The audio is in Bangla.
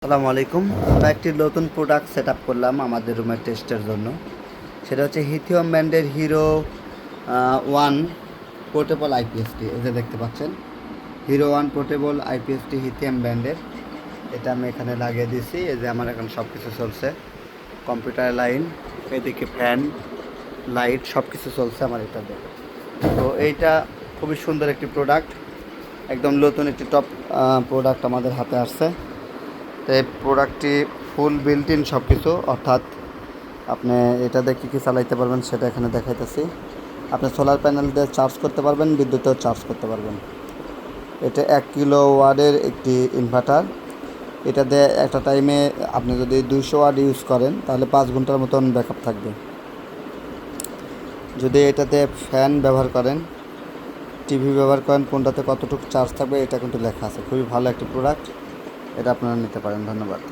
আসসালামু আলাইকুম। আমরা একটি নতুন প্রোডাক্ট সেট আপ করলাম আমাদের রুমের টেস্টের জন্য। সেটা হচ্ছে হিথিয়ম ব্র্যান্ডের হিরো ওয়ান পোর্টেবল আইপিএসটি। এই যে দেখতে পাচ্ছেন, হিরো ওয়ান পোর্টেবল আইপিএসটি হিথিয়ম ব্র্যান্ডের। এটা আমি এখানে লাগিয়ে দিয়েছি। এই যে আমার এখন সব কিছু চলছে, কম্পিউটার লাইন, এদিকে ফ্যান, লাইট, সব কিছু চলছে আমার এটাতে। তো এইটা খুবই সুন্দর একটি প্রোডাক্ট, একদম নতুন একটি টপ প্রোডাক্ট আমাদের হাতে আসছে। তো এই প্রোডাক্টটি ফুল বিল্ট ইন সব কিছু, অর্থাৎ আপনি এটা দিয়ে কী কী চালাইতে পারবেন সেটা এখানে দেখাইতেছি। আপনি সোলার প্যানেল দিয়ে চার্জ করতে পারবেন, বিদ্যুতেও চার্জ করতে পারবেন। এটা 1 কিলো ওয়াটের একটি ইনভার্টার। এটা দিয়ে একটা টাইমে আপনি যদি 200 ওয়াট ইউজ করেন তাহলে 5 ঘন্টার মতন ব্যাকআপ থাকবে। যদি এটাতে ফ্যান ব্যবহার করেন, টিভি ব্যবহার করেন, কোনটাতে কতটুকু চার্জ থাকবে এটা কিন্তু লেখা আছে। খুবই ভালো একটি প্রোডাক্ট, এটা আপনারা নিতে পারেন। ধন্যবাদ।